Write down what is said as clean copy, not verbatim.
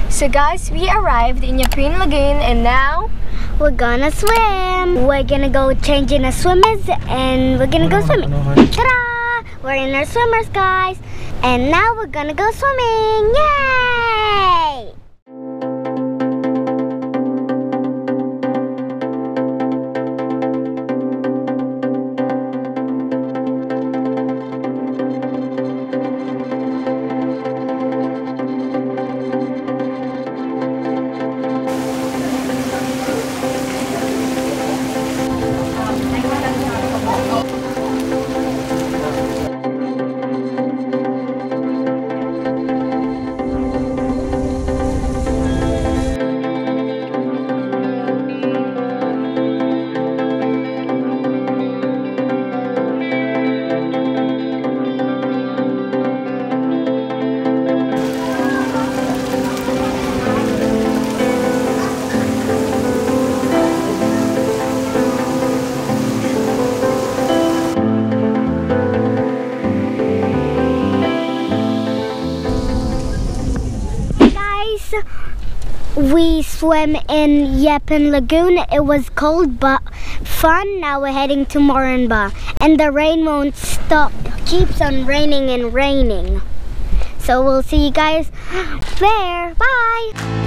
So guys, we arrived in Yeppoon Lagoon and now we're gonna swim. We're gonna go change in our swimmers and we're gonna go swimming. Ta-da! We're in our swimmers, guys. And now we're gonna go swimming. Yay! We swam in Yeppoon Lagoon. It was cold but fun. Now we're heading to Moranbah. And the rain won't stop. It keeps on raining and raining. So we'll see you guys there. Bye!